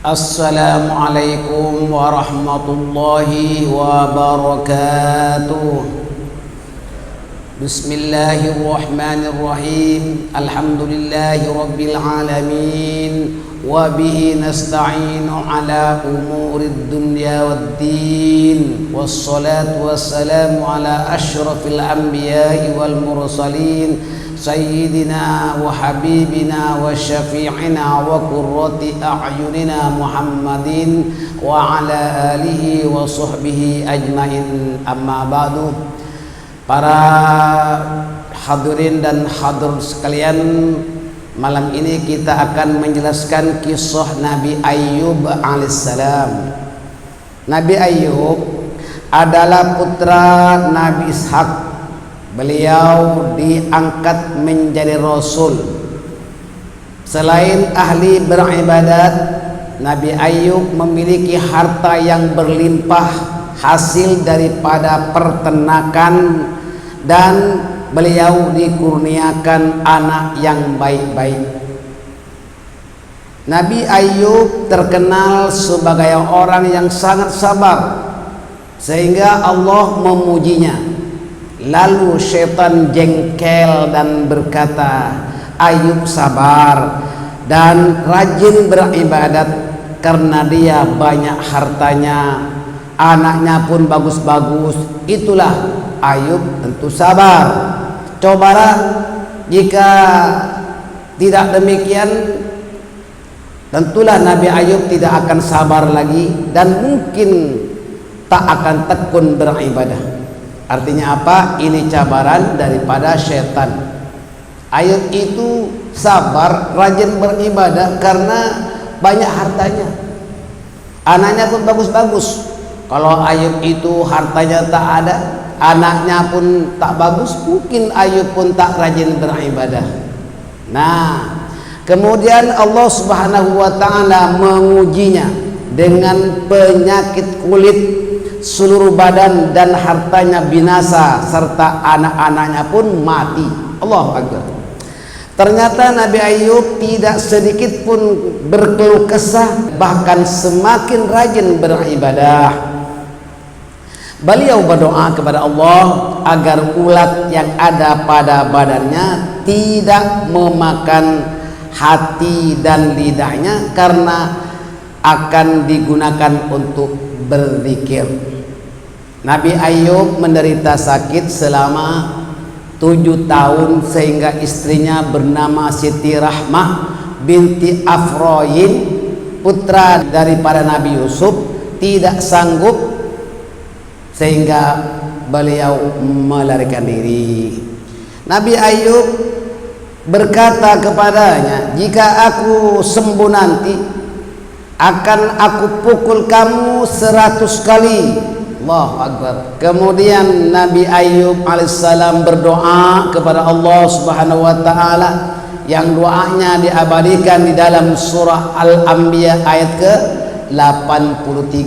Assalamualaikum warahmatullahi wabarakatuh. Bismillahirrahmanirrahim. Alhamdulillahi rabbil alamin. Wa bihi nasta'inu ala umurid dunya waddin. Wassalatu wassalamu ala ashrafil anbiya'i wal mursalin, sayyidina wa habibina wa syafi'ina wa qurrati a'yunina Muhammadin wa ala alihi wa sahbihi ajmain. Amma ba'du. Para hadirin dan hadirat sekalian, malam ini kita akan menjelaskan kisah Nabi Ayyub alaihissalam. Nabi Ayyub adalah putra Nabi Ishak. Beliau diangkat menjadi rasul. Selain ahli beribadat, Nabi Ayyub memiliki harta yang berlimpah hasil daripada peternakan, dan beliau dikurniakan anak yang baik-baik. Nabi Ayyub terkenal sebagai orang yang sangat sabar, sehingga Allah memujinya. Lalu syaitan jengkel dan berkata, Ayyub sabar dan rajin beribadat karena dia banyak hartanya, anaknya pun bagus-bagus. Itulah Ayyub tentu sabar. Cobalah jika tidak demikian, tentulah Nabi Ayyub tidak akan sabar lagi dan mungkin tak akan tekun beribadah. Artinya apa? Ini cabaran daripada syaitan. Ayyub itu sabar, rajin beribadah karena banyak hartanya, anaknya pun bagus-bagus. Kalau Ayyub itu hartanya tak ada, anaknya pun tak bagus, mungkin Ayyub pun tak rajin beribadah. Nah, kemudian Allah Subhanahu wa ta'ala mengujinya dengan penyakit kulit. Seluruh badan dan hartanya binasa, serta anak-anaknya pun mati. Allahu Akbar. Ternyata Nabi Ayyub tidak sedikit pun berkeluh kesah, bahkan semakin rajin beribadah. Beliau berdoa kepada Allah agar ulat yang ada pada badannya tidak memakan hati dan lidahnya, karena akan digunakan untuk berzikir. Nabi Ayyub menderita sakit selama 7 tahun, sehingga istrinya bernama Siti Rahmah binti Afroyin, putra daripada Nabi Yusuf, tidak sanggup, sehingga beliau melarikan diri. Nabi Ayyub berkata kepadanya, jika aku sembuh nanti, akan aku pukul kamu 100 kali. Allahu Akbar. Kemudian Nabi Ayyub alaihissalam berdoa kepada Allah Subhanahu wa ta'ala, yang doanya diabadikan di dalam surah Al-Anbiya ayat ke-83.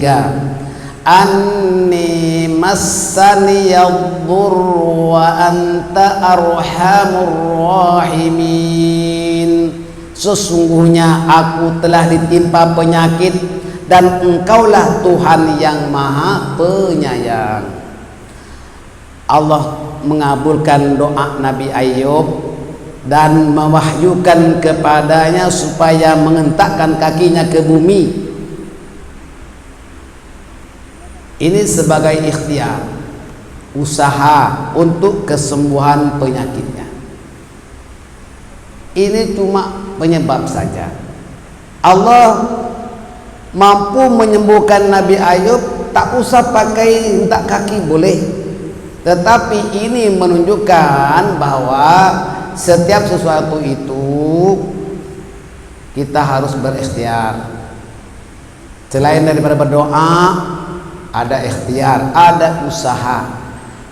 Anni massani yadhurru wa anta arhamur rahimin. Sesungguhnya aku telah ditimpa penyakit, dan engkaulah Tuhan yang maha penyayang. Allah mengabulkan doa Nabi Ayyub dan mewahyukan kepadanya supaya mengentakkan kakinya ke bumi. Ini sebagai ikhtiar, usaha untuk kesembuhan penyakitnya. Ini cuma penyebab saja. Allah mampu menyembuhkan Nabi Ayyub, tak usah pakai hentak kaki, boleh. Tetapi ini menunjukkan bahwa setiap sesuatu itu kita harus berikhtiar. Selain daripada berdoa, ada ikhtiar, ada usaha.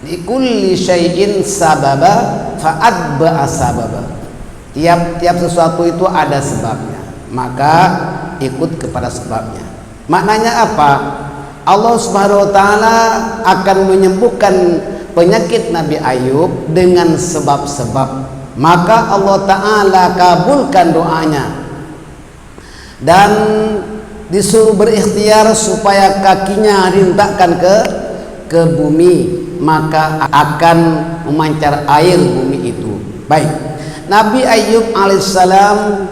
Li kulli syai'in sababa fa'atba'a sababa. Tiap sesuatu itu ada sebabnya, maka ikut kepada sebabnya. Maknanya apa? Allah Subhanahu wa ta'ala akan menyembuhkan penyakit Nabi Ayyub dengan sebab-sebab. Maka Allah Ta'ala kabulkan doanya. Dan disuruh berikhtiar supaya kakinya dihentakkan ke bumi, maka akan memancar air bumi itu. Baik, Nabi Ayub alaihissalam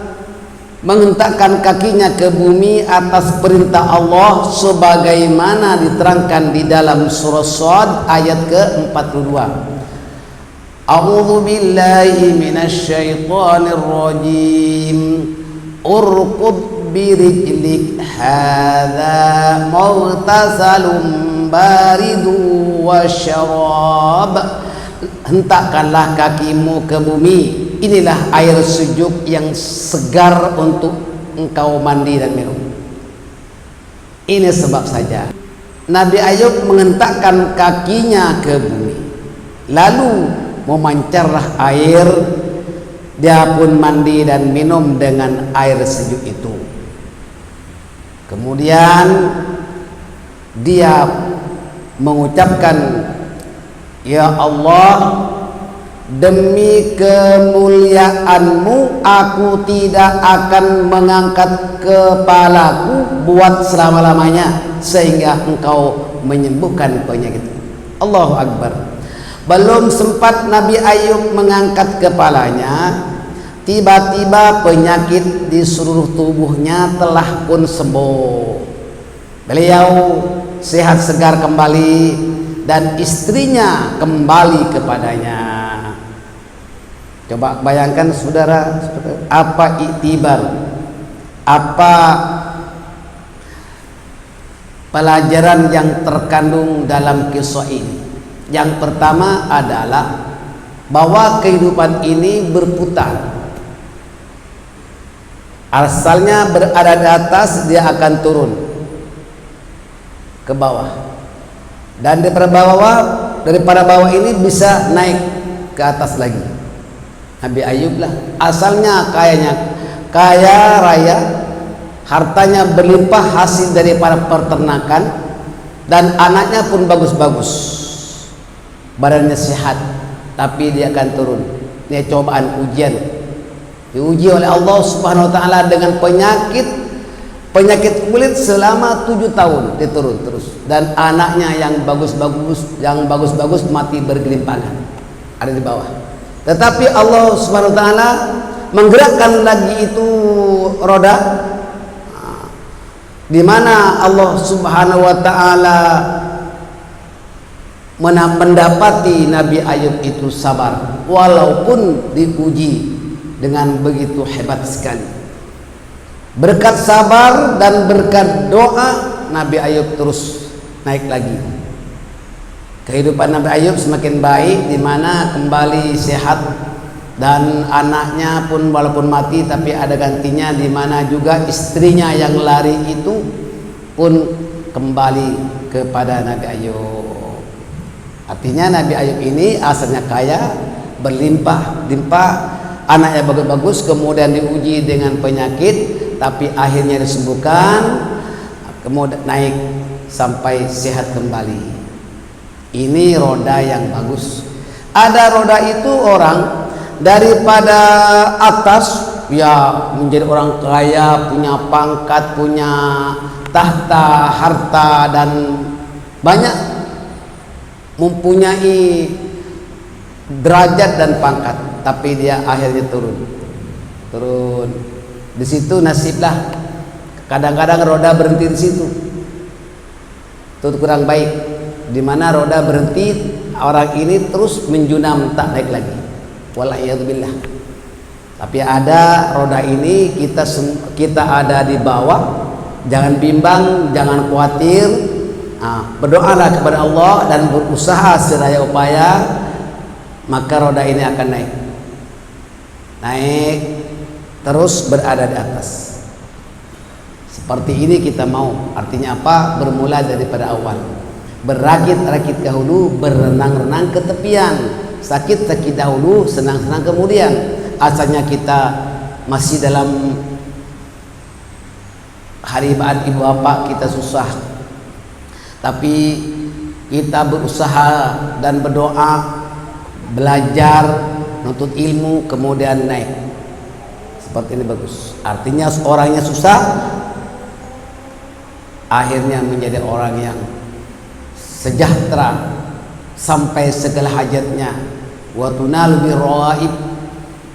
menghentakkan kakinya ke bumi atas perintah Allah sebagaimana diterangkan di dalam surah Shad ayat ke-42. A'udzu billahi minasyaitonir rajim. Urqud birijlik hadza mughtasalun baridun wasyarab. Hentakkanlah kakimu ke bumi, inilah air sejuk yang segar untuk engkau mandi dan minum. Ini sebab saja Nabi Ayub menghentakkan kakinya ke bumi, lalu memancarlah air. Dia pun mandi dan minum dengan air sejuk itu. Kemudian dia mengucapkan, ya Allah, demi kemuliaan-Mu aku tidak akan mengangkat kepalaku buat selama-lamanya sehingga Engkau menyembuhkan penyakit. Allahu Akbar. Belum sempat Nabi Ayub mengangkat kepalanya, tiba-tiba penyakit di seluruh tubuhnya telah pun sembuh. Beliau sehat segar kembali dan istrinya kembali kepadanya. Coba bayangkan saudara, apa iktibar, apa pelajaran yang terkandung dalam kisah ini. Yang pertama adalah bahwa kehidupan ini berputar. Asalnya berada di atas, dia akan turun ke bawah. Dan daripada bawah ini bisa naik ke atas lagi. Nabi Ayub lah asalnya kaya raya, hartanya berlimpah hasil daripada peternakan, dan anaknya pun bagus-bagus, badannya sehat, tapi dia akan turun. Ini cobaan, ujian, diuji oleh Allah Subhanahu wa taala dengan penyakit kulit selama 7 tahun, dia turun terus, dan anaknya yang bagus-bagus mati bergelimpangan ada di bawah. Tetapi Allah Subhanahu wa taala menggerakkan lagi itu roda, di mana Allah Subhanahu wa taala mendapati Nabi Ayub itu sabar walaupun diuji dengan begitu hebat sekali. Berkat sabar dan berkat doa, Nabi Ayub terus naik lagi. Kehidupan Nabi Ayub semakin baik, di mana kembali sehat, dan anaknya pun walaupun mati tapi ada gantinya, di mana juga istrinya yang lari itu pun kembali kepada Nabi Ayub. Artinya Nabi Ayub ini asalnya kaya, berlimpah-limpah, anaknya bagus-bagus, kemudian diuji dengan penyakit, tapi akhirnya disembuhkan, kemudian naik sampai sehat kembali. Ini roda yang bagus. Ada roda itu orang daripada atas ya menjadi orang kaya, punya pangkat, punya tahta, harta, dan banyak, mempunyai derajat dan pangkat, tapi dia akhirnya turun. Di situ nasiblah. Kadang-kadang roda berhenti di situ, itu kurang baik. Di mana roda berhenti, orang ini terus menjunam, tak naik lagi. Wala'iyadzubillah. Tapi ada roda ini, kita ada di bawah. Jangan bimbang, jangan khawatir. Berdoalah kepada Allah dan berusaha sedaya upaya, maka roda ini akan naik terus berada di atas. Seperti ini kita mau. Artinya apa? Bermula daripada awal, berakit-rakit dahulu, berenang-renang ke tepian, sakit-sakit dahulu, senang-senang kemudian. Asalnya kita masih dalam hari ibu bapak, kita susah, tapi kita berusaha dan berdoa, belajar, nuntut ilmu, kemudian naik. Seperti ini bagus. Artinya orangnya susah, akhirnya menjadi orang yang sejahtera sampai segala hajatnya, wa tunalu birraib,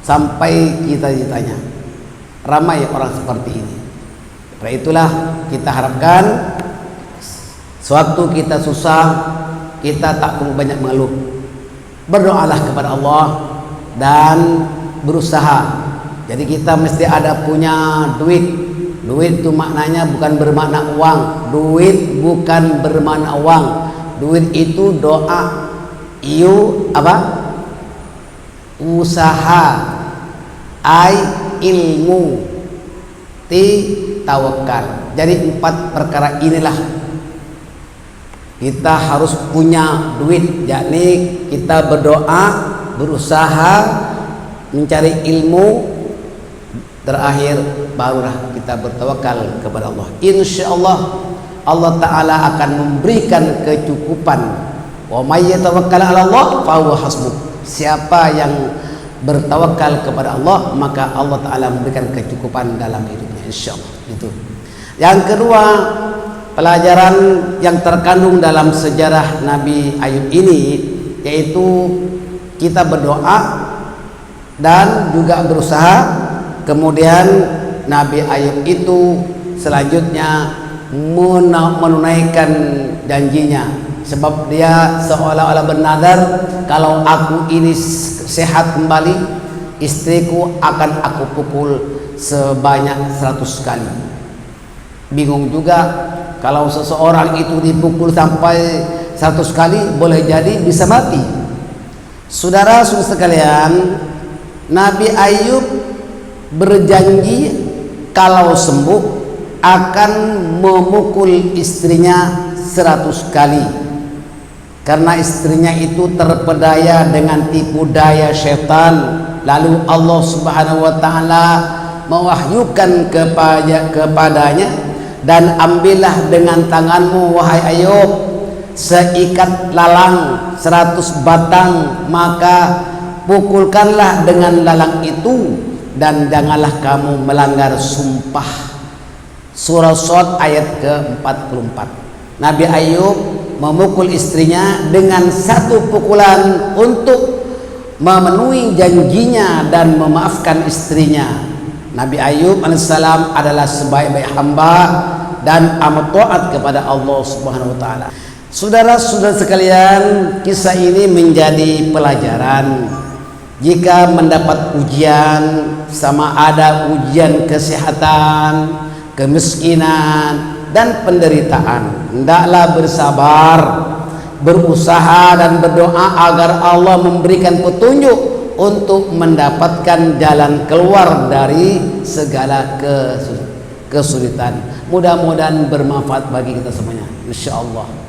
sampai kita ditanya. Ramai orang seperti ini. Karena itulah kita harapkan sewaktu kita susah, kita tak perlu banyak mengeluh. Berdoalah kepada Allah dan berusaha. Jadi kita mesti ada punya duit. Duit itu maknanya bukan bermakna uang. Duit bukan bermakna uang. Duit itu doa. Iu apa? Usaha. Ai ilmu. Ti tawakal. Jadi 4 perkara inilah kita harus punya duit, yakni kita berdoa, berusaha, mencari ilmu, terakhir barulah kita bertawakal kepada Allah. Insyaallah Allah Ta'ala akan memberikan kecukupan. Wa may yatawakkal 'ala Allah fa huwa hasbuh. Siapa yang bertawakal kepada Allah, maka Allah Ta'ala memberikan kecukupan dalam hidupnya, insyaallah. Itu. Yang kedua, pelajaran yang terkandung dalam sejarah Nabi Ayub ini, yaitu kita berdoa dan juga berusaha. Kemudian Nabi Ayub itu selanjutnya menunaikan janjinya, sebab dia seolah-olah bernazar, kalau aku ini sehat kembali, istriku akan aku pukul sebanyak 100 kali. Bingung juga, kalau seseorang itu dipukul sampai 100 kali, boleh jadi bisa mati. Saudara-saudara sekalian, Nabi Ayub berjanji kalau sembuh akan memukul istrinya 100 kali, karena istrinya itu terpedaya dengan tipu daya setan. Lalu Allah Subhanahu wa Ta'ala mewahyukan kepadanya, dan ambillah dengan tanganmu wahai Ayub seikat lalang 100 batang, maka pukulkanlah dengan lalang itu, dan janganlah kamu melanggar sumpah. Surah Shad ayat ke-44. Nabi Ayub memukul istrinya dengan 1 pukulan untuk memenuhi janjinya dan memaafkan istrinya. Nabi Ayub alaihissalam adalah sebaik-baik hamba dan amat taat kepada Allah Subhanahu wa Ta'ala. Saudara-saudara sekalian, kisah ini menjadi pelajaran. Jika mendapat ujian, sama ada ujian kesehatan, kemiskinan, dan penderitaan, hendaklah bersabar, berusaha dan berdoa agar Allah memberikan petunjuk untuk mendapatkan jalan keluar dari segala kesulitan. Mudah-mudahan bermanfaat bagi kita semuanya, insyaallah.